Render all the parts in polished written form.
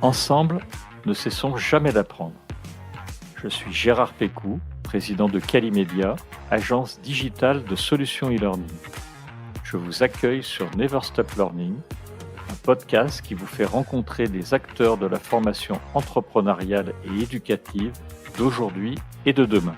Ensemble, ne cessons jamais d'apprendre. Je suis Gérard Pécou, président de Calimedia, agence digitale de solutions e-learning. Je vous accueille sur Never Stop Learning, un podcast qui vous fait rencontrer des acteurs de la formation entrepreneuriale et éducative d'aujourd'hui et de demain.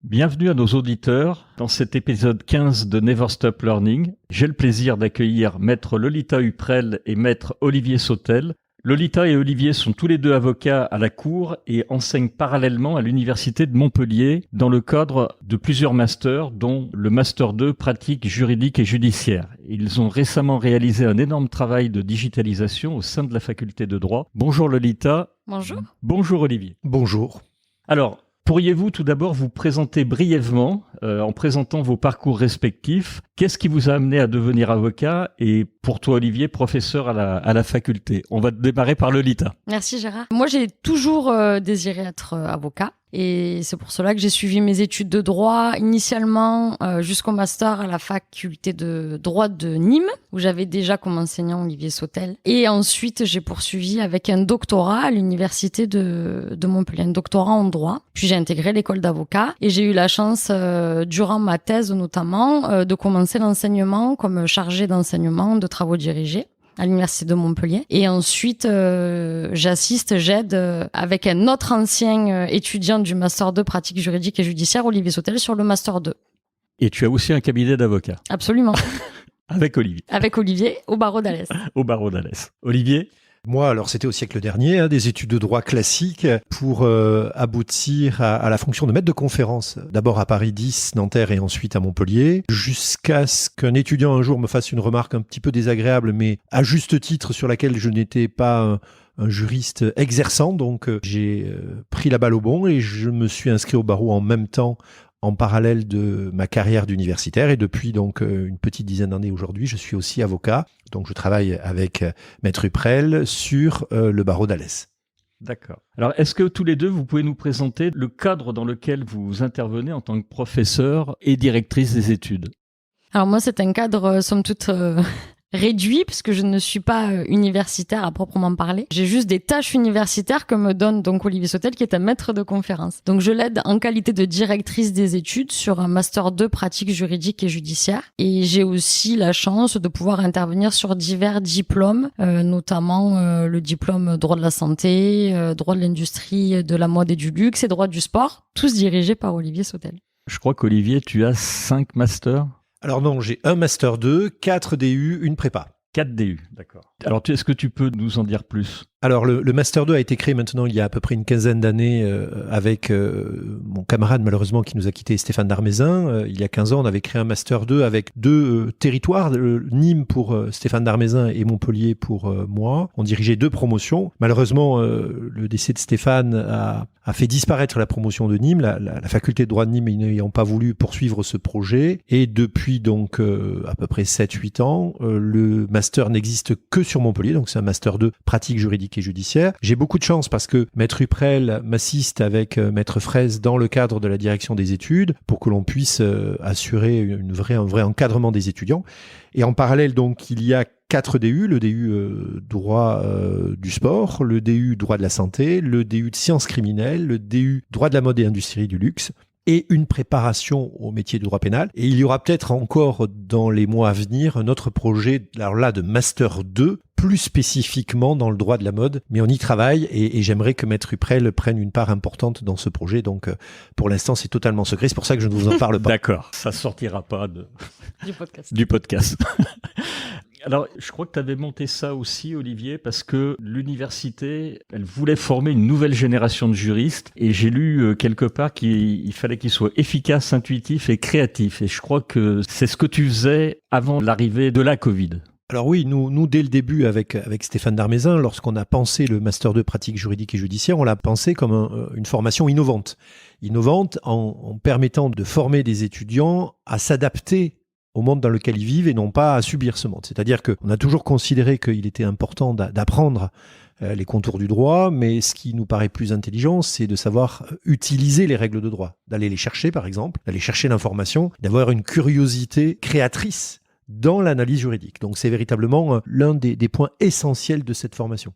Bienvenue à nos auditeurs dans cet épisode 15 de Never Stop Learning. J'ai le plaisir d'accueillir Maître Lolita Huprel et Maître Olivier Sautel. Lolita et Olivier sont tous les deux avocats à la Cour et enseignent parallèlement à l'Université de Montpellier dans le cadre de plusieurs masters, dont le Master 2 pratique juridique et judiciaire. Ils ont récemment réalisé un énorme travail de digitalisation au sein de la faculté de droit. Bonjour Lolita. Bonjour. Bonjour Olivier. Bonjour. Alors, pourriez-vous tout d'abord vous présenter brièvement, en présentant vos parcours respectifs? Qu'est-ce qui vous a amené à devenir avocat et pour toi Olivier, professeur à la faculté? On va démarrer par Lolita. Merci Gérard. Moi j'ai toujours désiré être avocat et c'est pour cela que j'ai suivi mes études de droit initialement jusqu'au master à la faculté de droit de Nîmes où j'avais déjà comme enseignant Olivier Sautel et ensuite j'ai poursuivi avec un doctorat à l'université de Montpellier, un doctorat en droit. Puis j'ai intégré l'école d'avocat et j'ai eu la chance durant ma thèse notamment de commencer l'enseignement comme chargée d'enseignement de travaux dirigés à l'université de Montpellier. Et ensuite, j'aide avec un autre ancien étudiant du Master 2 pratique juridique et judiciaire, Olivier Sautel, sur le Master 2. Et tu as aussi un cabinet d'avocat. Absolument. Avec Olivier. Avec Olivier, au barreau d'Alès. Au barreau d'Alès. Olivier ? Moi, alors c'était au siècle dernier, des études de droit classiques pour aboutir à la fonction de maître de conférence, d'abord à Paris 10, Nanterre et ensuite à Montpellier, jusqu'à ce qu'un étudiant un jour me fasse une remarque un petit peu désagréable, mais à juste titre sur laquelle je n'étais pas un juriste exerçant, donc j'ai pris la balle au bond et je me suis inscrit au barreau en même temps, en parallèle de ma carrière d'universitaire et depuis donc une petite dizaine d'années aujourd'hui, je suis aussi avocat. Donc je travaille avec Maître Huprel sur le barreau d'Alès. D'accord. Alors est-ce que tous les deux, vous pouvez nous présenter le cadre dans lequel vous intervenez en tant que professeur et directrice des études? Alors moi, c'est un cadre, somme toute... réduit, puisque je ne suis pas universitaire à proprement parler. J'ai juste des tâches universitaires que me donne donc Olivier Sautel, qui est un maître de conférence. Donc je l'aide en qualité de directrice des études sur un Master 2 pratique juridique et judiciaire. Et j'ai aussi la chance de pouvoir intervenir sur divers diplômes, notamment le diplôme droit de la santé, droit de l'industrie, de la mode et du luxe et droit du sport, tous dirigés par Olivier Sautel. Je crois qu'Olivier, tu as 5 masters. Alors non, j'ai un Master 2, 4 DU, une prépa. 4 DU, d'accord. Alors, est-ce que tu peux nous en dire plus? Alors, le Master 2 a été créé maintenant il y a à peu près une quinzaine d'années avec mon camarade malheureusement qui nous a quitté, Stéphane Darmézin. Il y a 15 ans, on avait créé un Master 2 avec deux territoires, Nîmes pour Stéphane Darmézin et Montpellier pour moi. On dirigeait 2 promotions. Malheureusement, le décès de Stéphane a fait disparaître la promotion de Nîmes, la faculté de droit de Nîmes n'ayant pas voulu poursuivre ce projet. Et depuis donc à peu près 7-8 ans, le Master n'existe que sur Montpellier, donc c'est un Master 2 pratique juridique et judiciaire. J'ai beaucoup de chance parce que Maître Huprel m'assiste avec Maître Fraise dans le cadre de la direction des études pour que l'on puisse assurer un vrai encadrement des étudiants. Et en parallèle, donc, il y a 4 DU, le DU droit du sport, le DU droit de la santé, le DU de sciences criminelles, le DU droit de la mode et industrie du luxe, et une préparation au métier du droit pénal. Et il y aura peut-être encore dans les mois à venir un autre projet, alors là de Master 2, plus spécifiquement dans le droit de la mode, mais on y travaille et j'aimerais que Maître Huprel prenne une part importante dans ce projet. Donc pour l'instant c'est totalement secret, c'est pour ça que je ne vous en parle pas. D'accord, ça sortira pas du podcast. Alors, je crois que tu avais monté ça aussi, Olivier, parce que l'université, elle voulait former une nouvelle génération de juristes. Et j'ai lu quelque part qu'il fallait qu'ils soient efficaces, intuitifs et créatifs. Et je crois que c'est ce que tu faisais avant l'arrivée de la Covid. Alors oui, nous dès le début avec Stéphane Darmézin, lorsqu'on a pensé le Master 2 pratique juridique et judiciaire, on l'a pensé comme une formation innovante. Innovante en permettant de former des étudiants à s'adapter au monde dans lequel ils vivent et non pas à subir ce monde. C'est-à-dire qu'on a toujours considéré qu'il était important d'apprendre les contours du droit, mais ce qui nous paraît plus intelligent, c'est de savoir utiliser les règles de droit, d'aller les chercher par exemple, d'aller chercher l'information, d'avoir une curiosité créatrice dans l'analyse juridique. Donc c'est véritablement l'un des points essentiels de cette formation.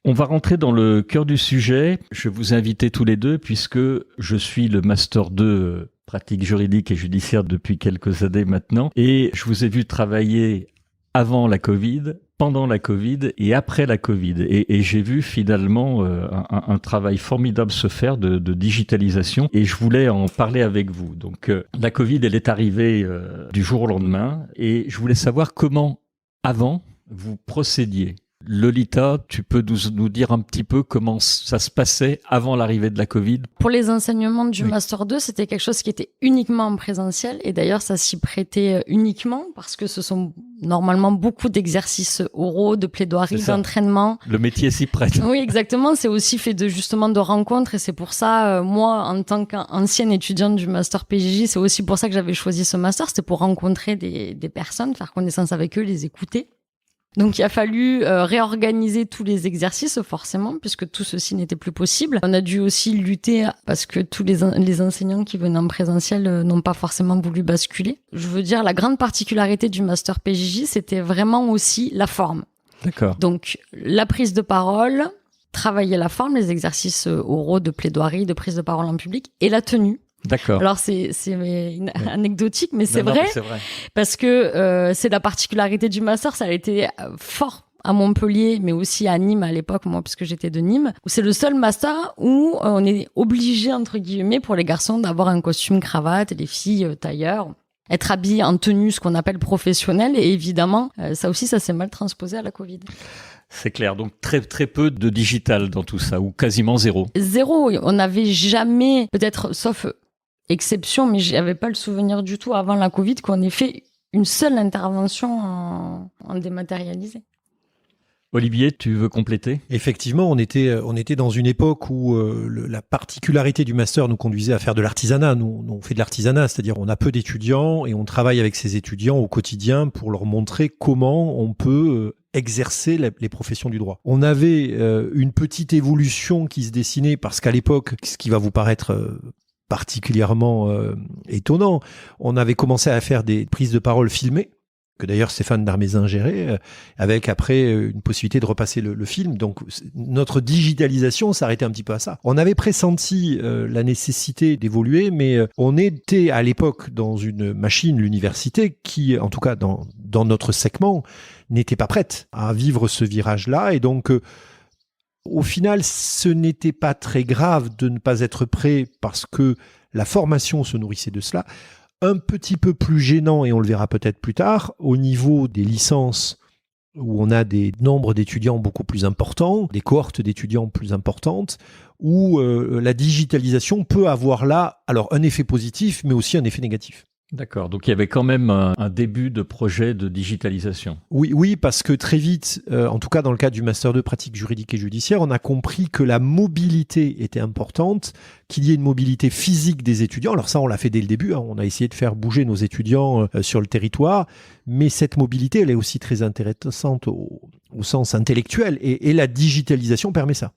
On va rentrer dans le cœur du sujet. Je vais vous inviter tous les deux puisque je suis le Master 2 pratique juridique et judiciaire depuis quelques années maintenant. Et je vous ai vu travailler avant la Covid, pendant la Covid et après la Covid. Et j'ai vu finalement un travail formidable se faire de digitalisation et je voulais en parler avec vous. Donc la Covid, elle est arrivée du jour au lendemain et je voulais savoir comment, avant, vous procédiez. Lolita, tu peux nous dire un petit peu comment ça se passait avant l'arrivée de la Covid? Pour les enseignements du Oui. Master 2, c'était quelque chose qui était uniquement en présentiel. Et d'ailleurs, ça s'y prêtait uniquement parce que ce sont normalement beaucoup d'exercices oraux, de plaidoiries, d'entraînement. Le métier s'y prête. Oui, exactement. C'est aussi fait justement de rencontres. Et c'est pour ça, moi, en tant qu'ancienne étudiante du Master PJJ, c'est aussi pour ça que j'avais choisi ce Master. C'était pour rencontrer des personnes, faire connaissance avec eux, les écouter. Donc il a fallu réorganiser tous les exercices forcément puisque tout ceci n'était plus possible. On a dû aussi lutter parce que tous les enseignants qui venaient en présentiel n'ont pas forcément voulu basculer. Je veux dire, la grande particularité du Master PJJ, c'était vraiment aussi la forme. D'accord. Donc la prise de parole, travailler la forme, les exercices oraux de plaidoirie, de prise de parole en public et la tenue. D'accord. Alors c'est anecdotique, mais c'est vrai, parce que c'est la particularité du master. Ça a été fort à Montpellier, mais aussi à Nîmes à l'époque, moi, puisque j'étais de Nîmes, où c'est le seul master où on est obligé, entre guillemets, pour les garçons, d'avoir un costume cravate, et les filles tailleur, être habillées en tenue, ce qu'on appelle professionnelle. Et évidemment, ça aussi, ça s'est mal transposé à la Covid. C'est clair, donc très très peu de digital dans tout ça, ou quasiment zéro. Zéro, on n'avait jamais, peut-être sauf exception, mais j'avais pas le souvenir du tout avant la Covid qu'on ait fait une seule intervention en dématérialisé. Olivier, tu veux compléter? Effectivement, on était dans une époque où la particularité du master nous conduisait à faire de l'artisanat. Nous, on fait de l'artisanat, c'est-à-dire on a peu d'étudiants et on travaille avec ces étudiants au quotidien pour leur montrer comment on peut exercer les professions du droit. On avait une petite évolution qui se dessinait parce qu'à l'époque, ce qui va vous paraître particulièrement étonnant, on avait commencé à faire des prises de parole filmées, que d'ailleurs Stéphane Darmézin gérait, avec après une possibilité de repasser le film. Donc notre digitalisation s'arrêtait un petit peu à ça. On avait pressenti la nécessité d'évoluer, mais on était à l'époque dans une machine, l'université, qui, en tout cas dans notre segment, n'était pas prête à vivre ce virage-là. Et donc, au final, ce n'était pas très grave de ne pas être prêt parce que la formation se nourrissait de cela. Un petit peu plus gênant, et on le verra peut-être plus tard, au niveau des licences où on a des nombres d'étudiants beaucoup plus importants, des cohortes d'étudiants plus importantes, où la digitalisation peut avoir là, alors un effet positif, mais aussi un effet négatif. D'accord, donc il y avait quand même un début de projet de digitalisation. Oui, parce que très vite, en tout cas dans le cadre du Master 2 pratique juridique et judiciaire, on a compris que la mobilité était importante, qu'il y ait une mobilité physique des étudiants. Alors ça, on l'a fait dès le début, hein. On a essayé de faire bouger nos étudiants sur le territoire, mais cette mobilité, elle est aussi très intéressante au sens intellectuel, et la digitalisation permet ça.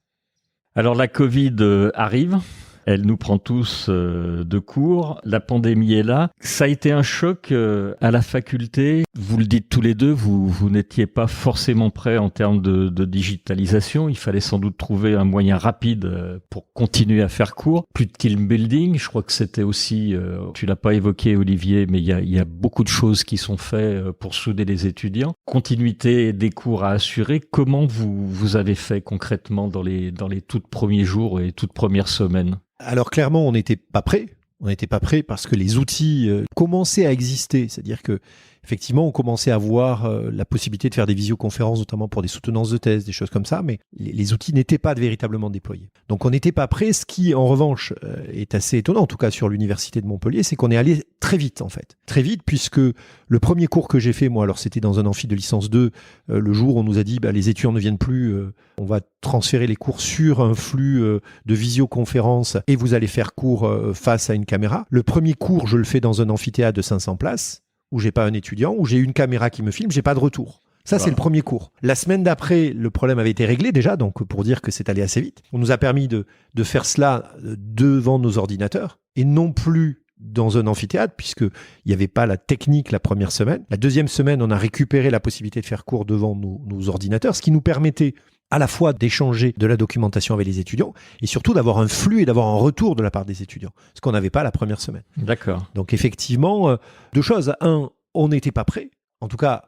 Alors la Covid arrive. Elle nous prend tous de court. La pandémie est là. Ça a été un choc à la faculté. Vous le dites tous les deux, vous n'étiez pas forcément prêts en termes de digitalisation. Il fallait sans doute trouver un moyen rapide pour continuer à faire cours. Plus de team building. Je crois que c'était aussi, tu l'as pas évoqué Olivier, mais il y a beaucoup de choses qui sont faites pour souder les étudiants. Continuité des cours à assurer. Comment vous avez fait concrètement dans les tout premiers jours et toutes premières semaines? Alors clairement, on n'était pas prêt. On n'était pas prêt parce que les outils commençaient à exister. C'est-à-dire que effectivement, on commençait à avoir la possibilité de faire des visioconférences, notamment pour des soutenances de thèse, des choses comme ça, mais les outils n'étaient pas véritablement déployés. Donc on n'était pas prêt. Ce qui, en revanche, est assez étonnant, en tout cas sur l'université de Montpellier, c'est qu'on est allé très vite, en fait. Très vite, puisque le premier cours que j'ai fait, moi, alors c'était dans un amphi de licence 2, le jour où on nous a dit, les étudiants ne viennent plus, on va transférer les cours sur un flux de visioconférence et vous allez faire cours face à une caméra. Le premier cours, je le fais dans un amphithéâtre de 500 places, où j'ai pas un étudiant, où j'ai une caméra qui me filme, j'ai pas de retour. Ça, c'est le premier cours. La semaine d'après, le problème avait été réglé déjà, donc pour dire que c'est allé assez vite. On nous a permis de faire cela devant nos ordinateurs et non plus dans un amphithéâtre, puisqu'il n'y avait pas la technique la première semaine. La deuxième semaine, on a récupéré la possibilité de faire cours devant nos ordinateurs, ce qui nous permettait à la fois d'échanger de la documentation avec les étudiants et surtout d'avoir un flux et d'avoir un retour de la part des étudiants, ce qu'on n'avait pas la première semaine. D'accord. Donc effectivement, deux choses. Un, on n'était pas prêt, en tout cas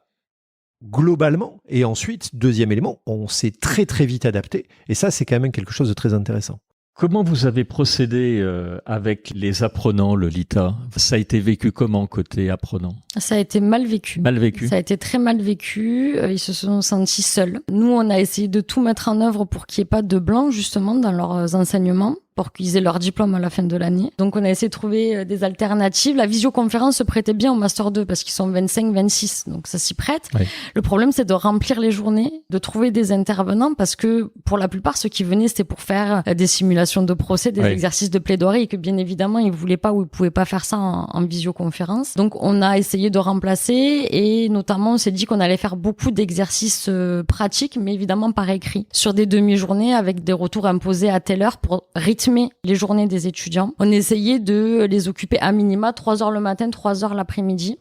globalement. Et ensuite, deuxième élément, on s'est très très vite adapté. Et ça, c'est quand même quelque chose de très intéressant. Comment vous avez procédé avec les apprenants, Lolita? Ça a été vécu comment côté apprenants? Ça a été mal vécu. Mal vécu. Ça a été très mal vécu. Ils se sont sentis seuls. Nous, on a essayé de tout mettre en œuvre pour qu'il n'y ait pas de blanc, justement, dans leurs enseignements, pour qu'ils aient leur diplôme à la fin de l'année. Donc, on a essayé de trouver des alternatives. La visioconférence se prêtait bien au Master 2 parce qu'ils sont 25, 26. Donc, ça s'y prête. Oui. Le problème, c'est de remplir les journées, de trouver des intervenants parce que, pour la plupart, ceux qui venaient, c'était pour faire des simulations de procès, des exercices de plaidoirie et que, bien évidemment, ils voulaient pas ou ils pouvaient pas faire ça en visioconférence. Donc, on a essayé de remplacer et notamment, on s'est dit qu'on allait faire beaucoup d'exercices pratiques, mais évidemment par écrit, sur des demi-journées avec des retours imposés à telle heure pour rythmer les journées des étudiants. On essayait de les occuper à minima 3 heures le matin, 3 heures l'après-midi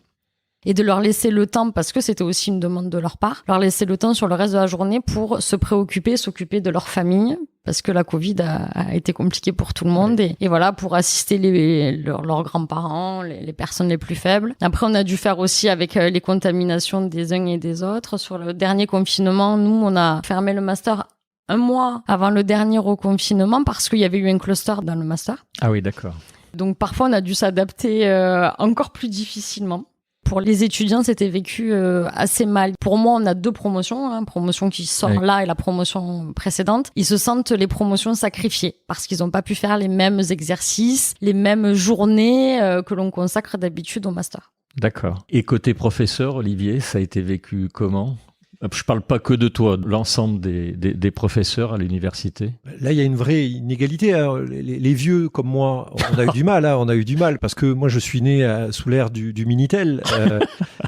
et de leur laisser le temps, parce que c'était aussi une demande de leur part, leur laisser le temps sur le reste de la journée pour se préoccuper, s'occuper de leur famille, parce que la Covid a été compliquée pour tout le monde et voilà, pour assister leurs grands-parents, les personnes les plus faibles. Après, on a dû faire aussi avec les contaminations des uns et des autres. Sur le dernier confinement, nous, on a fermé le master 1 mois avant le dernier reconfinement parce qu'il y avait eu un cluster dans le master. Ah oui, d'accord. Donc parfois, on a dû s'adapter encore plus difficilement. Pour les étudiants, c'était vécu assez mal. Pour moi, on a 2 promotions, promotion qui sort là et la promotion précédente. Ils se sentent les promotions sacrifiées parce qu'ils n'ont pas pu faire les mêmes exercices, les mêmes journées que l'on consacre d'habitude au master. D'accord. Et côté professeur, Olivier, ça a été vécu comment ? Je parle pas que de toi, de l'ensemble des professeurs à l'université. Là, il y a une vraie inégalité. Alors, les vieux comme moi, on a eu du mal. On a eu du mal parce que moi, je suis né sous l'ère du Minitel.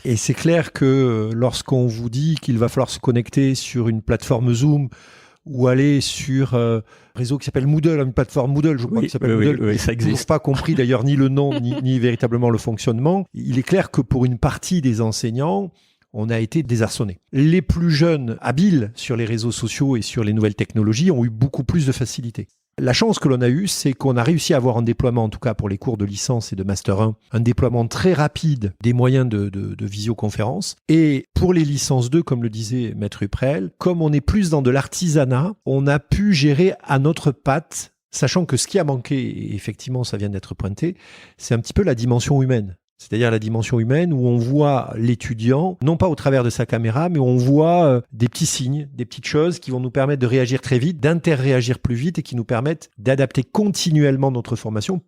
Et c'est clair que lorsqu'on vous dit qu'il va falloir se connecter sur une plateforme Zoom ou aller sur un réseau qui s'appelle Moodle, une plateforme Moodle, je crois qu'il s'appelle Moodle. Oui, ça existe. Ils n'ont pas compris d'ailleurs ni le nom, ni véritablement le fonctionnement. Il est clair que pour une partie des enseignants, on a été désarçonnés. Les plus jeunes, habiles sur les réseaux sociaux et sur les nouvelles technologies, ont eu beaucoup plus de facilité. La chance que l'on a eue, c'est qu'on a réussi à avoir un déploiement, en tout cas pour les cours de licence et de Master 1, un déploiement très rapide des moyens de visioconférence. Et pour les licences 2, comme le disait Maître Huprel, comme on est plus dans de l'artisanat, on a pu gérer à notre patte, sachant que ce qui a manqué, et effectivement ça vient d'être pointé, c'est un petit peu la dimension humaine. C'est-à-dire la dimension humaine où on voit l'étudiant, non pas au travers de sa caméra, mais on voit des petits signes, des petites choses qui vont nous permettre de réagir très vite, d'interréagir plus vite et qui nous permettent d'adapter continuellement notre formation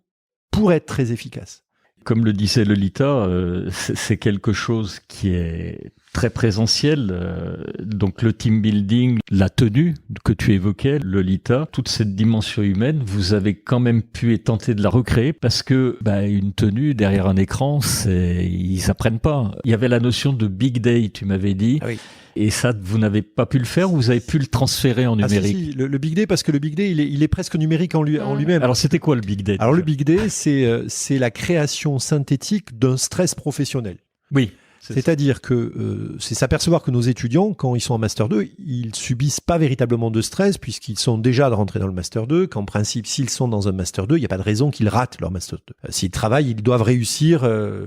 pour être très efficace. Comme le disait Lolita, c'est quelque chose qui est très présentiel. Donc le team building, la tenue que tu évoquais, Lolita, toute cette dimension humaine, vous avez quand même pu tenter de la recréer parce que une tenue derrière un écran, ils apprennent pas. Il y avait la notion de big day, tu m'avais dit. Ah oui. Et ça, vous n'avez pas pu le faire ou vous avez pu le transférer en numérique? Si. Le Big Day, parce que le Big Day, il est presque numérique en lui-même. Alors, c'était quoi le Big Day? Alors, le Big Day, c'est la création synthétique d'un stress professionnel. Oui. C'est-à-dire que c'est s'apercevoir que nos étudiants, quand ils sont en Master 2, ils subissent pas véritablement de stress puisqu'ils sont déjà de rentrer dans le Master 2, qu'en principe, s'ils sont dans un Master 2, il n'y a pas de raison qu'ils ratent leur Master 2. S'ils travaillent, ils doivent réussir,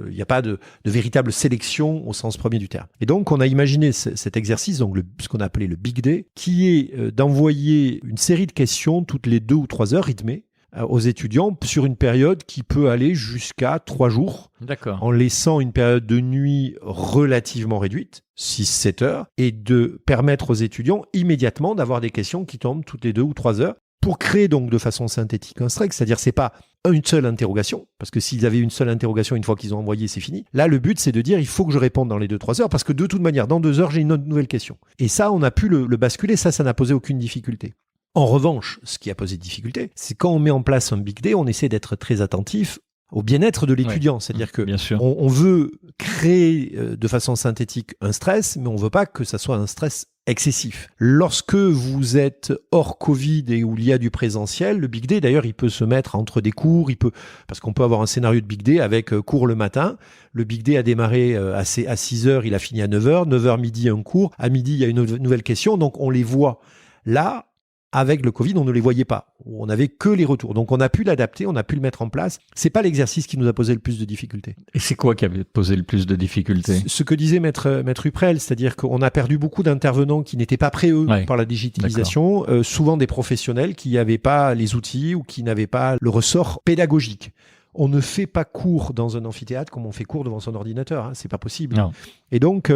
il n'y a pas de véritable sélection au sens premier du terme. Et donc, on a imaginé cet exercice, donc ce qu'on a appelé le Big Day, qui est d'envoyer une série de questions toutes les 2 ou 3 heures rythmées aux étudiants sur une période qui peut aller jusqu'à 3 jours. D'accord. En laissant une période de nuit relativement réduite, 6-7 heures, et de permettre aux étudiants immédiatement d'avoir des questions qui tombent toutes les 2 ou 3 heures pour créer donc de façon synthétique un strike, c'est-à-dire c'est pas une seule interrogation, parce que s'ils avaient une seule interrogation une fois qu'ils ont envoyé, c'est fini. Là, le but, c'est de dire il faut que je réponde dans les 2-3 heures, parce que de toute manière, dans 2 heures, j'ai une autre nouvelle question. Et ça, on a pu le basculer, ça n'a posé aucune difficulté. En revanche, ce qui a posé difficulté, c'est quand on met en place un Big Day, on essaie d'être très attentif au bien-être de l'étudiant. C'est-à-dire que bien sûr. on veut créer de façon synthétique un stress, mais on veut pas que ça soit un stress excessif. Lorsque vous êtes hors Covid et où il y a du présentiel, le Big Day, d'ailleurs, il peut se mettre entre des cours, parce qu'on peut avoir un scénario de Big Day avec cours le matin. Le Big Day a démarré à 6 heures, il a fini à 9 heures. 9 heures midi, un cours. À midi, il y a une nouvelle question. Donc, on les voit. Là, avec le Covid, on ne les voyait pas. On n'avait que les retours. Donc, on a pu l'adapter, on a pu le mettre en place. C'est pas l'exercice qui nous a posé le plus de difficultés. Et c'est quoi qui avait posé le plus de difficultés? Ce que disait Maître Huprel, c'est-à-dire qu'on a perdu beaucoup d'intervenants qui n'étaient pas prêts, eux, par la digitalisation. Souvent des professionnels qui n'avaient pas les outils ou qui n'avaient pas le ressort pédagogique. On ne fait pas cours dans un amphithéâtre comme on fait cours devant son ordinateur. Hein. C'est pas possible. Non. Et donc,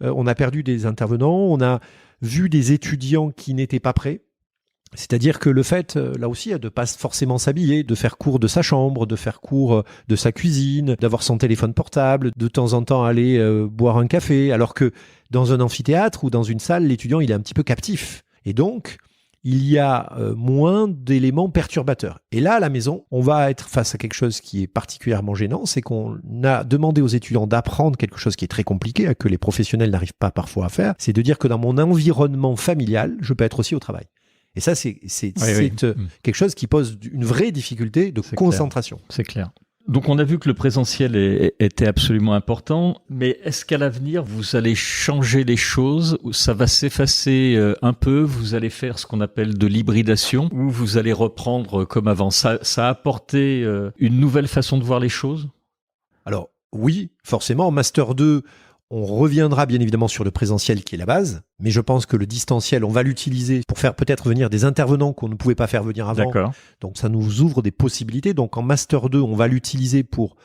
on a perdu des intervenants. On a vu des étudiants qui n'étaient pas prêts. C'est-à-dire que le fait, là aussi, de ne pas forcément s'habiller, de faire cours de sa chambre, de faire cours de sa cuisine, d'avoir son téléphone portable, de temps en temps aller boire un café, alors que dans un amphithéâtre ou dans une salle, l'étudiant, il est un petit peu captif. Et donc, il y a moins d'éléments perturbateurs. Et là, à la maison, on va être face à quelque chose qui est particulièrement gênant, c'est qu'on a demandé aux étudiants d'apprendre quelque chose qui est très compliqué, que les professionnels n'arrivent pas parfois à faire, c'est de dire que dans mon environnement familial, je peux être aussi au travail. Et ça, c'est quelque chose qui pose une vraie difficulté de concentration. C'est clair. Donc, on a vu que le présentiel était absolument important, mais est-ce qu'à l'avenir, vous allez changer les choses, ou ça va s'effacer un peu, vous allez faire ce qu'on appelle de l'hybridation, ou vous allez reprendre comme avant? Ça a apporté une nouvelle façon de voir les choses? Alors, oui, forcément, en Master 2, on reviendra bien évidemment sur le présentiel qui est la base, mais je pense que le distanciel, on va l'utiliser pour faire peut-être venir des intervenants qu'on ne pouvait pas faire venir avant. D'accord. Donc ça nous ouvre des possibilités. Donc en Master 2, on va l'utiliser pour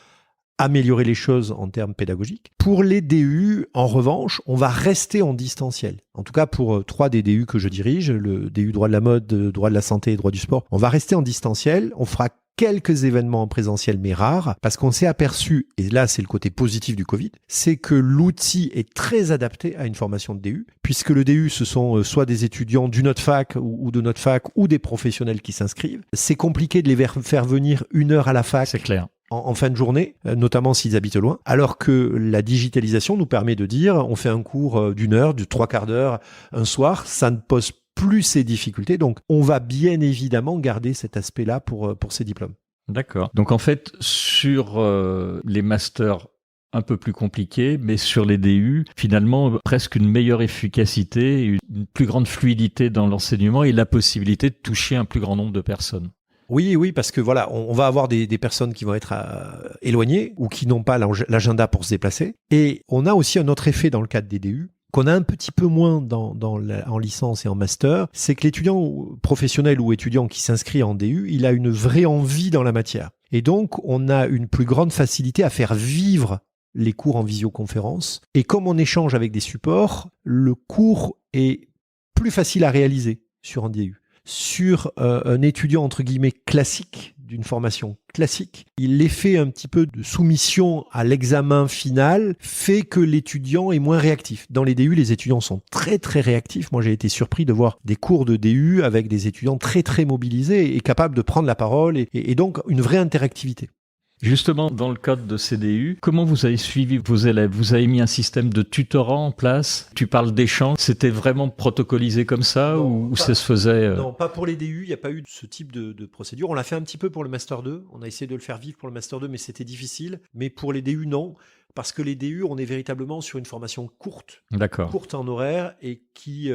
améliorer les choses en termes pédagogiques. Pour les DU, en revanche, on va rester en distanciel. En tout cas, pour 3 des DU que je dirige, le DU droit de la mode, droit de la santé et droit du sport, on va rester en distanciel. On fera quelques événements en présentiel, mais rares, parce qu'on s'est aperçu, et là c'est le côté positif du Covid, c'est que l'outil est très adapté à une formation de DU, puisque le DU, ce sont soit des étudiants d'une autre fac ou de notre fac, ou des professionnels qui s'inscrivent. C'est compliqué de les faire venir 1 heure à la fac. C'est clair. En fin de journée, notamment s'ils habitent loin, alors que la digitalisation nous permet de dire, on fait un cours d'1 heure, de 3/4 d'heure, un soir, ça ne pose plus ces difficultés. Donc, on va bien évidemment garder cet aspect-là pour ces diplômes. D'accord. Donc, en fait, sur les masters un peu plus compliqués, mais sur les DU, finalement, presque une meilleure efficacité, une plus grande fluidité dans l'enseignement et la possibilité de toucher un plus grand nombre de personnes. Oui, parce que voilà, on va avoir des personnes qui vont être éloignées ou qui n'ont pas l'agenda pour se déplacer. Et on a aussi un autre effet dans le cadre des DU, qu'on a un petit peu moins en licence et en master, c'est que l'étudiant professionnel ou étudiant qui s'inscrit en DU, il a une vraie envie dans la matière. Et donc, on a une plus grande facilité à faire vivre les cours en visioconférence. Et comme on échange avec des supports, le cours est plus facile à réaliser sur un DU. Sur un étudiant entre guillemets classique, d'une formation classique, l'effet un petit peu de soumission à l'examen final fait que l'étudiant est moins réactif. Dans les DU, les étudiants sont très très réactifs. Moi, j'ai été surpris de voir des cours de DU avec des étudiants très très mobilisés et capables de prendre la parole et donc une vraie interactivité. Justement, dans le cadre de CDU, comment vous avez suivi vos élèves? Vous avez mis un système de tutorat en place? Tu parles d'échange, c'était vraiment protocolisé comme ça ou ça se faisait Non, pas pour les DU, il n'y a pas eu ce type de procédure. On l'a fait un petit peu pour le Master 2, on a essayé de le faire vivre pour le Master 2, mais c'était difficile. Mais pour les DU, non, parce que les DU, on est véritablement sur une formation courte, courte en horaire et qui,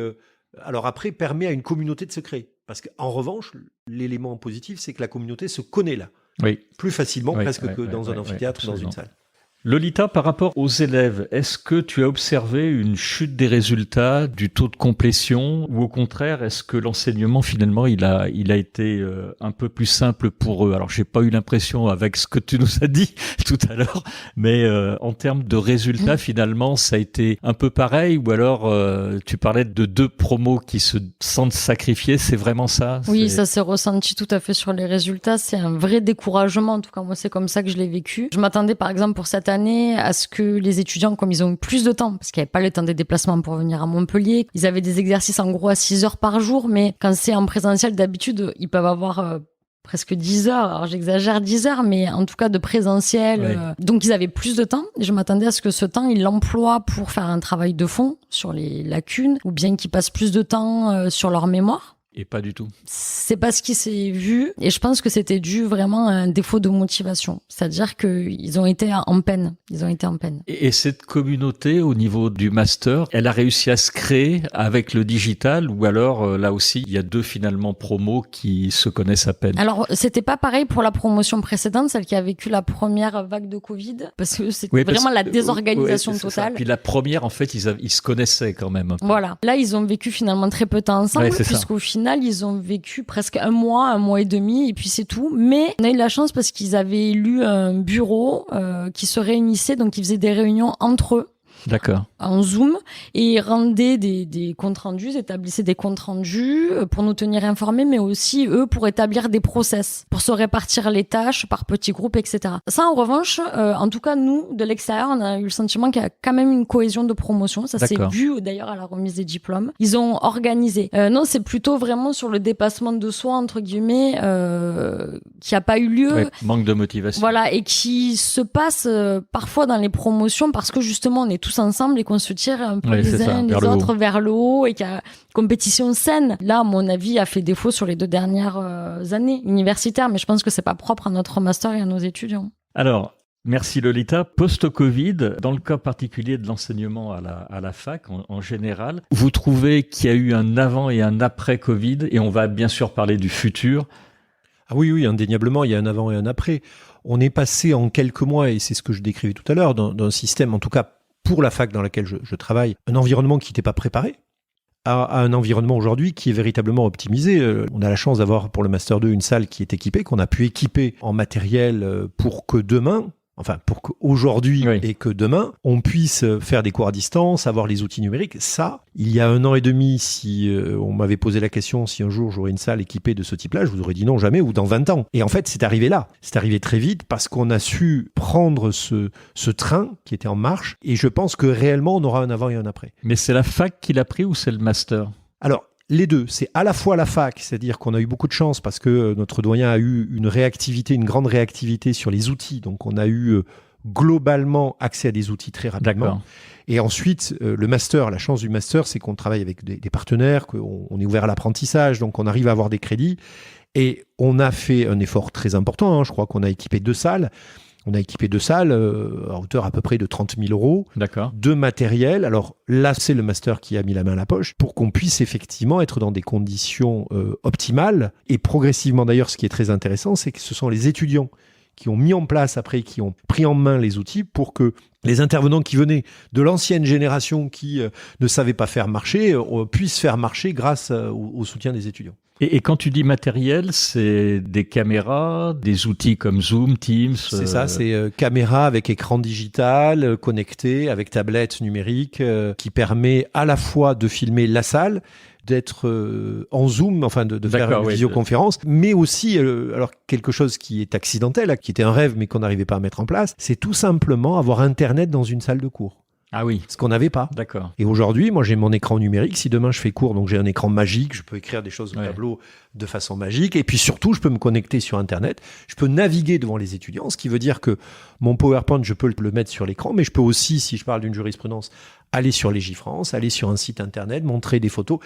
alors après, permet à une communauté de se créer. Parce qu'en revanche, l'élément positif, c'est que la communauté se connaît là. Oui. Plus facilement presque que dans un amphithéâtre ou dans une salle. Lolita, par rapport aux élèves, est-ce que tu as observé une chute des résultats, du taux de complétion, ou au contraire, est-ce que l'enseignement finalement il a été un peu plus simple pour eux? Alors j'ai pas eu l'impression avec ce que tu nous as dit tout à l'heure, mais en termes de résultats finalement ça a été un peu pareil, ou alors tu parlais de 2 promos qui se sentent sacrifiés, c'est vraiment ça? Oui, ça s'est ressenti tout à fait sur les résultats, c'est un vrai découragement, en tout cas moi c'est comme ça que je l'ai vécu. Je m'attendais par exemple pour cette année à ce que les étudiants, comme ils ont eu plus de temps, parce qu'il n'y avait pas le temps des déplacements pour venir à Montpellier, ils avaient des exercices en gros à 6 heures par jour, mais quand c'est en présentiel, d'habitude, ils peuvent avoir presque 10 heures. Alors j'exagère 10 heures, mais en tout cas de présentiel. Oui. Donc ils avaient plus de temps. Et je m'attendais à ce que ce temps, ils l'emploient pour faire un travail de fond sur les lacunes, ou bien qu'ils passent plus de temps sur leur mémoire. Et pas du tout. C'est pas ce qui s'est vu, et je pense que c'était dû vraiment à un défaut de motivation. C'est-à-dire qu'ils ont été en peine. Et cette communauté au niveau du master, elle a réussi à se créer avec le digital, ou alors là aussi, il y a deux finalement promos qui se connaissent à peine? Alors, c'était pas pareil pour la promotion précédente, celle qui a vécu la première vague de Covid, parce que c'était vraiment la désorganisation totale. Puis la première, en fait, ils se connaissaient quand même. Voilà. Là, ils ont vécu finalement très peu de temps ensemble, puisqu'au final, ils ont vécu presque un mois et demi, et puis c'est tout. Mais on a eu de la chance parce qu'ils avaient élu un bureau qui se réunissait, donc ils faisaient des réunions entre eux. D'accord. En Zoom, et ils rendaient des comptes rendus, ils établissaient des comptes rendus pour nous tenir informés, mais aussi eux pour établir des process, pour se répartir les tâches par petits groupes, etc. Ça, en revanche, en tout cas, nous, de l'extérieur, on a eu le sentiment qu'il y a quand même une cohésion de promotion. Ça s'est vu d'ailleurs à la remise des diplômes. Ils ont organisé. Non, c'est plutôt vraiment sur le dépassement de soi, entre guillemets, qui a pas eu lieu. Ouais, manque de motivation. Voilà, et qui se passe parfois dans les promotions parce que justement, on est tous ensemble et qu'on se tire un peu les uns les autres vers le haut, et qu'il y a compétition saine. Là, à mon avis, a fait défaut sur les 2 dernières années universitaires, mais je pense que c'est pas propre à notre master et à nos étudiants. Alors, merci Lolita. Post-Covid, dans le cas particulier de l'enseignement à la fac en général, vous trouvez qu'il y a eu un avant et un après Covid, et on va bien sûr parler du futur? Ah oui, indéniablement, il y a un avant et un après. On est passé en quelques mois, et c'est ce que je décrivais tout à l'heure, d'un système, en tout cas pour la fac dans laquelle je travaille, un environnement qui n'était pas préparé, à un environnement aujourd'hui qui est véritablement optimisé. On a la chance d'avoir pour le Master 2 une salle qui est équipée, qu'on a pu équiper en matériel pour que demain, enfin pour qu'aujourd'hui et que demain, on puisse faire des cours à distance, avoir les outils numériques. Ça, il y a 1 an et demi, si on m'avait posé la question si un jour j'aurais une salle équipée de ce type-là, je vous aurais dit non, jamais, ou dans 20 ans. Et en fait, c'est arrivé là. C'est arrivé très vite parce qu'on a su prendre ce train qui était en marche, et je pense que réellement, on aura un avant et un après. Mais c'est la fac qui l'a pris ou c'est le master? Alors, les deux, c'est à la fois la fac, c'est-à-dire qu'on a eu beaucoup de chance parce que notre doyen a eu une grande réactivité sur les outils. Donc, on a eu globalement accès à des outils très rapidement. D'accord. Et ensuite, le master, la chance du master, c'est qu'on travaille avec des partenaires, qu'on est ouvert à l'apprentissage, donc on arrive à avoir des crédits. Et on a fait un effort très important. Je crois qu'on a équipé 2 salles. On a équipé 2 salles à hauteur à peu près de 30 000 €. D'accord. De matériel. Alors là, c'est le master qui a mis la main à la poche pour qu'on puisse effectivement être dans des conditions optimales. Et progressivement, d'ailleurs, ce qui est très intéressant, c'est que ce sont les étudiants qui ont mis en place après, qui ont pris en main les outils pour que les intervenants qui venaient de l'ancienne génération qui ne savaient pas faire marcher puissent faire marcher grâce au soutien des étudiants. Et quand tu dis matériel, c'est des caméras, des outils comme Zoom, Teams. C'est ça, c'est caméra avec écran digital, connecté, avec tablette numérique, qui permet à la fois de filmer la salle, d'être en Zoom, enfin de faire une visioconférence, mais aussi, alors quelque chose qui est accidentel, qui était un rêve mais qu'on n'arrivait pas à mettre en place, c'est tout simplement avoir Internet dans une salle de cours. Ah oui. Ce qu'on n'avait pas. D'accord. Et aujourd'hui, moi, j'ai mon écran numérique. Si demain je fais cours, donc j'ai un écran magique, je peux écrire des choses au tableau de façon magique. Et puis surtout, je peux me connecter sur Internet. Je peux naviguer devant les étudiants, ce qui veut dire que mon PowerPoint, je peux le mettre sur l'écran, mais je peux aussi, si je parle d'une jurisprudence, aller sur Légifrance, aller sur un site Internet, montrer des photos.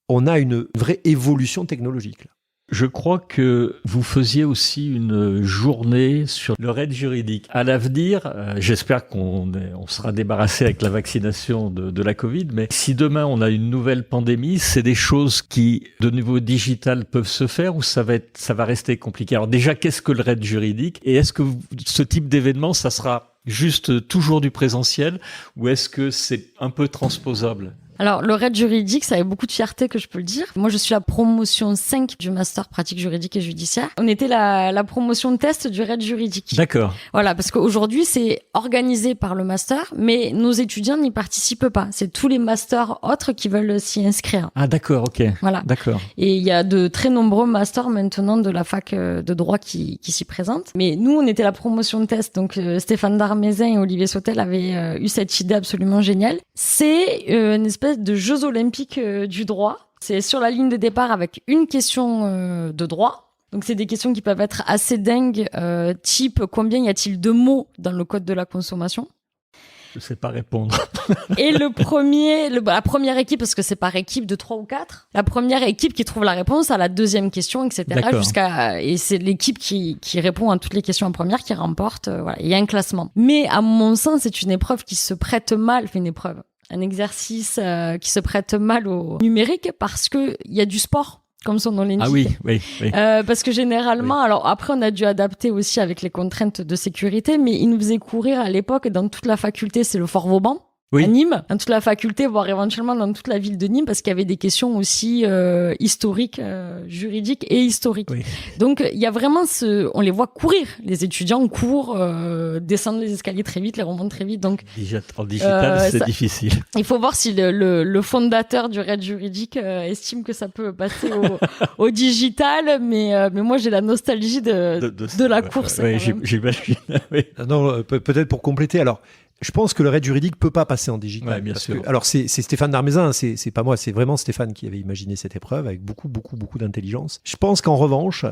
On a une vraie évolution technologique là. Je crois que vous faisiez aussi une journée sur le raid juridique. À l'avenir, j'espère qu'on sera débarrassé avec la vaccination de la Covid, mais si demain on a une nouvelle pandémie, c'est des choses qui, de niveau digital, peuvent se faire ou ça va rester compliqué? Alors déjà, qu'est-ce que le raid juridique? Et est-ce que ce type d'événement, ça sera juste toujours du présentiel ou est-ce que c'est un peu transposable? Alors, le raid juridique, ça avait beaucoup de fierté, que je peux le dire. Moi, je suis la promotion 5 du master pratique juridique et judiciaire. On était la promotion test du raid juridique. D'accord. Voilà, parce qu'aujourd'hui, c'est organisé par le master, mais nos étudiants n'y participent pas. C'est tous les masters autres qui veulent s'y inscrire. Ah, d'accord, ok. Voilà. D'accord. Et il y a de très nombreux masters maintenant de la fac de droit qui s'y présentent. Mais nous, on était la promotion test. Donc, Stéphane Darmézin et Olivier Sautel avaient eu cette idée absolument géniale. C'est une espèce de Jeux olympiques du droit. C'est sur la ligne de départ avec une question de droit. Donc c'est des questions qui peuvent être assez dingues, type combien y a-t-il de mots dans le code de la consommation? Je sais pas répondre. Et la première équipe, parce que c'est par équipe de 3 ou 4, la première équipe qui trouve la réponse à la deuxième question, etc. D'accord. Et c'est l'équipe qui répond à toutes les questions en première qui remporte. Voilà, il y a un classement. Mais à mon sens, c'est une épreuve qui se prête mal, un exercice qui se prête mal au numérique parce que il y a du sport. Comme son nom l'indique. Ah oui. Parce que généralement, alors après on a dû adapter aussi avec les contraintes de sécurité, mais il nous faisait courir à l'époque dans toute la faculté, c'est le Fort Vauban. À Nîmes, dans toute la faculté, voire éventuellement dans toute la ville de Nîmes, parce qu'il y avait des questions aussi historiques, juridiques et historiques. Oui. Donc il y a vraiment on les voit courir, les étudiants courent, descendent les escaliers très vite, les remontent très vite. Donc en digital, c'est difficile. Il faut voir si le fondateur du raid juridique estime que ça peut passer au digital, mais moi j'ai la nostalgie de la course. Oui, j'imagine. Oui. Non, peut-être pour compléter. Alors, je pense que le raid juridique peut pas passer en digital. Ouais, bien sûr. Alors c'est Stéphane Darmézin, c'est pas moi, c'est vraiment Stéphane qui avait imaginé cette épreuve avec beaucoup d'intelligence. Je pense qu'en revanche,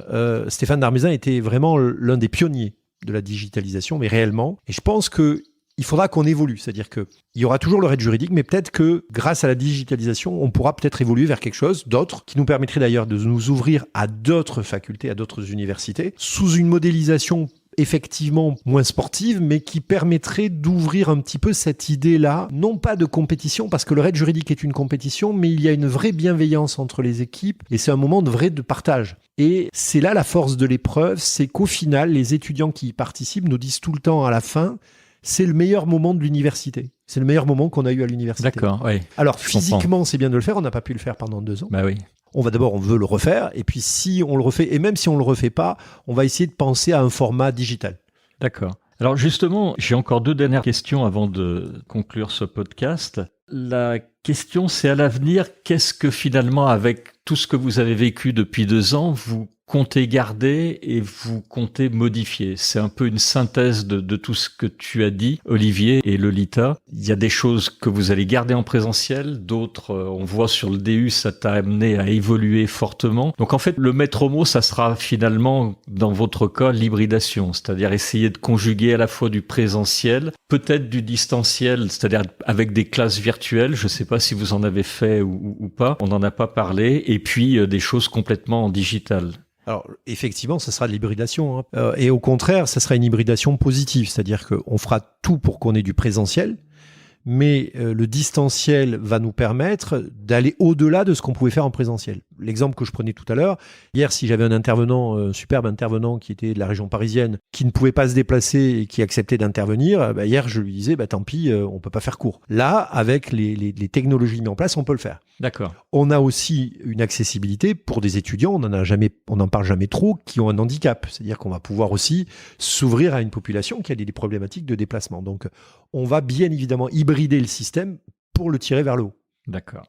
Stéphane Darmézin était vraiment l'un des pionniers de la digitalisation, mais réellement. Et je pense que il faudra qu'on évolue, c'est-à-dire que il y aura toujours le raid juridique, mais peut-être que grâce à la digitalisation, on pourra peut-être évoluer vers quelque chose d'autre, qui nous permettrait d'ailleurs de nous ouvrir à d'autres facultés, à d'autres universités, sous une modélisation effectivement moins sportive, mais qui permettrait d'ouvrir un petit peu cette idée-là, non pas de compétition, parce que le raid juridique est une compétition, mais il y a une vraie bienveillance entre les équipes, et c'est un moment de partage. Et c'est là la force de l'épreuve, c'est qu'au final, les étudiants qui y participent nous disent tout le temps à la fin, c'est le meilleur moment de l'université. C'est le meilleur moment qu'on a eu à l'université. D'accord, oui. Alors, physiquement, c'est bien de le faire. On n'a pas pu le faire pendant 2 ans. Bah oui. On veut le refaire. Et puis, si on le refait, et même si on le refait pas, on va essayer de penser à un format digital. D'accord. Alors, justement, j'ai encore 2 dernières questions avant de conclure ce podcast. La question, c'est à l'avenir, qu'est-ce que finalement, avec tout ce que vous avez vécu depuis 2 ans, vous comptez garder et vous comptez modifier? C'est un peu une synthèse de tout ce que tu as dit, Olivier et Lolita. Il y a des choses que vous allez garder en présentiel, d'autres, on voit sur le DU, ça t'a amené à évoluer fortement. Donc en fait, le maître mot, ça sera finalement, dans votre cas, l'hybridation, c'est-à-dire essayer de conjuguer à la fois du présentiel, peut-être du distanciel, c'est-à-dire avec des classes virtuelles, je ne sais pas si vous en avez fait ou pas, on n'en a pas parlé, et puis des choses complètement en digital. Alors, effectivement, ça sera de l'hybridation. Et au contraire, ça sera une hybridation positive. C'est-à-dire qu'on fera tout pour qu'on ait du présentiel, mais le distanciel va nous permettre d'aller au-delà de ce qu'on pouvait faire en présentiel. L'exemple que je prenais tout à l'heure, hier, si j'avais un superbe intervenant qui était de la région parisienne, qui ne pouvait pas se déplacer et qui acceptait d'intervenir, hier, je lui disais, tant pis, on peut pas faire court. Là, avec les technologies mises en place, on peut le faire. D'accord. On a aussi une accessibilité pour des étudiants, on n'en parle jamais trop, qui ont un handicap. C'est-à-dire qu'on va pouvoir aussi s'ouvrir à une population qui a des problématiques de déplacement. Donc, on va bien évidemment hybrider le système pour le tirer vers le haut. D'accord.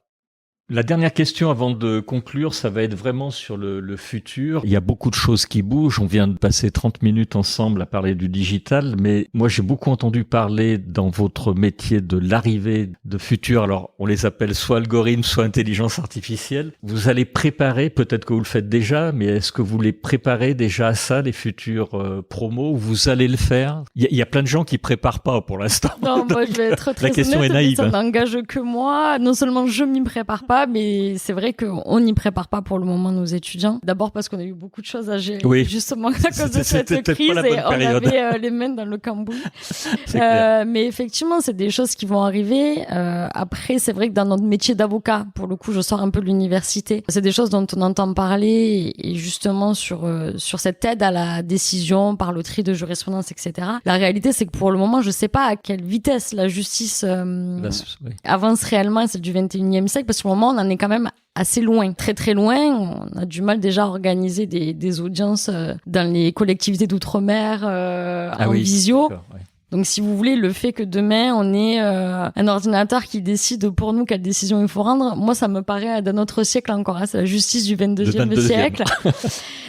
La dernière question avant de conclure, ça va être vraiment sur le futur. Il y a beaucoup de choses qui bougent. On vient de passer 30 minutes ensemble à parler du digital, mais moi j'ai beaucoup entendu parler dans votre métier de l'arrivée de futurs, alors on les appelle soit algorithmes, soit intelligence artificielle. Vous allez préparer, peut-être que vous le faites déjà, mais est-ce que vous les préparez déjà à ça, les futurs promos, ou vous allez le faire? Il y a plein de gens qui préparent pas pour l'instant. Non, moi je vais être très La question honnête, est naïve. Ça n'engage que moi. Non seulement je m'y prépare pas, mais c'est vrai qu'on n'y prépare pas pour le moment nos étudiants. D'abord parce qu'on a eu beaucoup de choses à gérer, justement à cause de cette crise, et on avait les mains dans le cambouis. Mais effectivement, c'est des choses qui vont arriver. Après, c'est vrai que dans notre métier d'avocat, pour le coup, je sors un peu de l'université. C'est des choses dont on entend parler, et justement sur cette aide à la décision par le tri de jurisprudence, etc. La réalité, c'est que pour le moment, je sais pas à quelle vitesse la justice avance réellement, celle du 21e siècle, parce que pour le moment, on en est quand même assez loin, très très loin. On a du mal déjà à organiser des audiences dans les collectivités d'outre-mer en visio. Donc si vous voulez, le fait que demain on ait un ordinateur qui décide pour nous quelle décision il faut rendre, moi ça me paraît d'un autre siècle encore. C'est la justice du 22e siècle.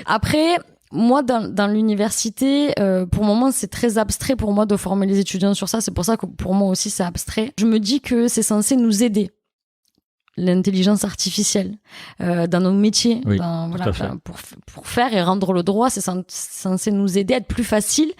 Après, moi, dans l'université, pour le moment, c'est très abstrait pour moi de former les étudiants sur ça. C'est pour ça que pour moi aussi, c'est abstrait. Je me dis que c'est censé nous aider l'intelligence artificielle dans nos métiers, Oui, pour faire et rendre le droit, c'est censé nous aider à être plus facile.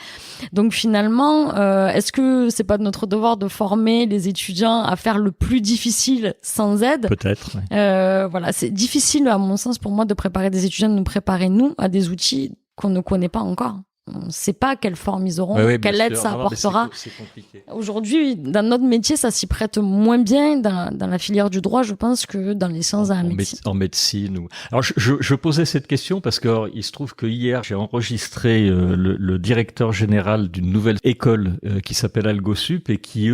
Donc finalement, est-ce que c'est pas de notre devoir de former les étudiants à faire le plus difficile sans aide? Peut-être. Ouais. C'est difficile à mon sens pour moi de préparer des étudiants, de nous préparer nous à des outils qu'on ne connaît pas encore. On ne sait pas quelle forme ils auront, quelle aide ça apportera. C'est compliqué. Aujourd'hui, dans notre métier, ça s'y prête moins bien dans la filière du droit, je pense, que dans les sciences de la médecine. En médecine. Alors, je posais cette question parce que il se trouve que hier, j'ai enregistré le directeur général d'une nouvelle école qui s'appelle AlgoSup et qui,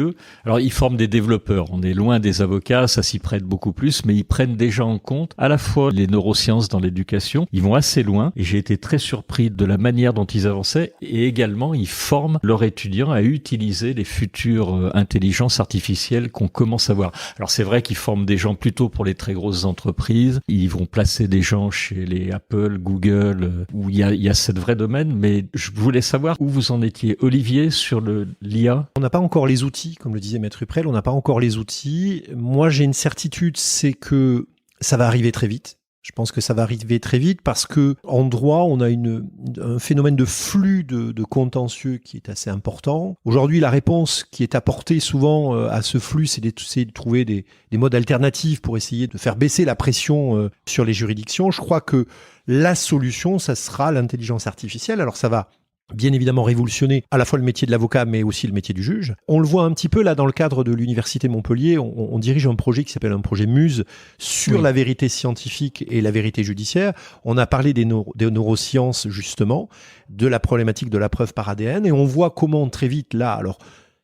alors ils forment des développeurs. On est loin des avocats, ça s'y prête beaucoup plus, mais ils prennent déjà en compte à la fois les neurosciences dans l'éducation. Ils vont assez loin et j'ai été très surpris de la manière dont ils avancent. Et également, ils forment leurs étudiants à utiliser les futures intelligences artificielles qu'on commence à voir. Alors, c'est vrai qu'ils forment des gens plutôt pour les très grosses entreprises. Ils vont placer des gens chez les Apple, Google, où il y a ce vrai domaine. Mais je voulais savoir où vous en étiez, Olivier, sur l'IA. On n'a pas encore les outils, comme le disait Maître Huprel, on n'a pas encore les outils. Moi, j'ai une certitude, c'est que ça va arriver très vite. Je pense que ça va arriver très vite parce que en droit, on a un phénomène de flux de contentieux qui est assez important. Aujourd'hui, la réponse qui est apportée souvent à ce flux, c'est d'essayer de trouver des modes alternatifs pour essayer de faire baisser la pression sur les juridictions. Je crois que la solution, ça sera l'intelligence artificielle. Alors ça va bien évidemment révolutionner à la fois le métier de l'avocat, mais aussi le métier du juge. On le voit un petit peu là dans le cadre de l'Université Montpellier. On dirige un projet qui s'appelle un projet Muse sur la vérité scientifique et la vérité judiciaire. On a parlé des neurosciences, justement, de la problématique de la preuve par ADN. Et on voit comment très vite, là, alors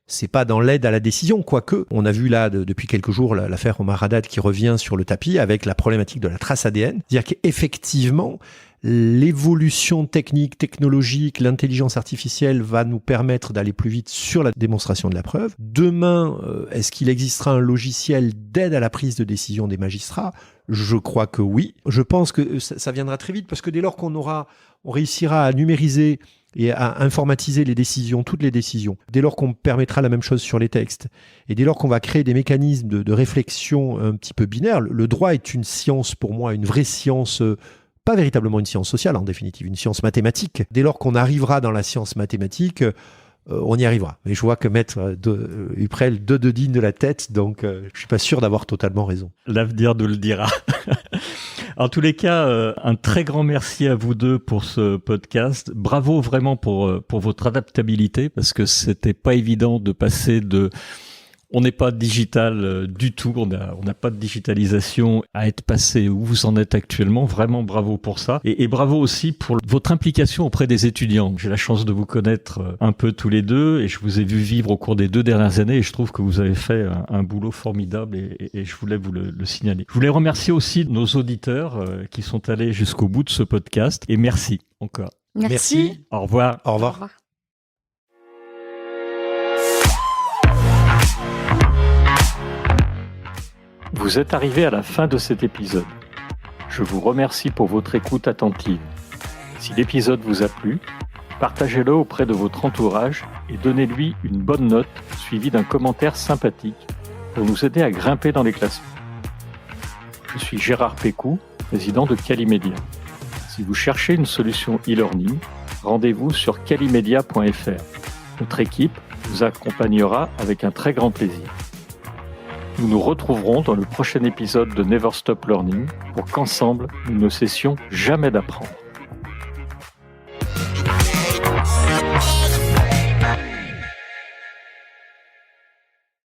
c'est pas dans l'aide à la décision, quoique on a vu là depuis quelques jours l'affaire Omar Haddad qui revient sur le tapis avec la problématique de la trace ADN. C'est-à-dire qu'effectivement, l'évolution technique, technologique, l'intelligence artificielle va nous permettre d'aller plus vite sur la démonstration de la preuve. Demain, est-ce qu'il existera un logiciel d'aide à la prise de décision des magistrats ? Je crois que oui. Je pense que ça viendra très vite parce que dès lors qu'on réussira à numériser et à informatiser les décisions, toutes les décisions, dès lors qu'on permettra la même chose sur les textes, et dès lors qu'on va créer des mécanismes de réflexion un petit peu binaires, le droit est une science pour moi, une vraie science, pas véritablement une science sociale en définitive, une science mathématique. Dès lors qu'on arrivera dans la science mathématique, on y arrivera. Mais je vois que Maître Huprel dodine de la tête, donc je suis pas sûr d'avoir totalement raison. L'avenir nous le dira. En tous les cas, un très grand merci à vous deux pour ce podcast. Bravo vraiment pour votre adaptabilité, parce que c'était pas évident de passer de... On n'est pas digital du tout, on n'a pas de digitalisation à être passé où vous en êtes actuellement. Vraiment bravo pour ça. Et bravo aussi pour votre implication auprès des étudiants. J'ai la chance de vous connaître un peu tous les deux et je vous ai vu vivre au cours des 2 dernières années et je trouve que vous avez fait un boulot formidable et je voulais vous le signaler. Je voulais remercier aussi nos auditeurs qui sont allés jusqu'au bout de ce podcast et merci encore. Merci. Au revoir. Au revoir. Au revoir. Vous êtes arrivé à la fin de cet épisode. Je vous remercie pour votre écoute attentive. Si l'épisode vous a plu, partagez-le auprès de votre entourage et donnez-lui une bonne note suivie d'un commentaire sympathique pour nous aider à grimper dans les classements. Je suis Gérard Pécou, président de Calimedia. Si vous cherchez une solution e-learning, rendez-vous sur calimedia.fr. Notre équipe vous accompagnera avec un très grand plaisir. Nous nous retrouverons dans le prochain épisode de Never Stop Learning pour qu'ensemble, nous ne cessions jamais d'apprendre.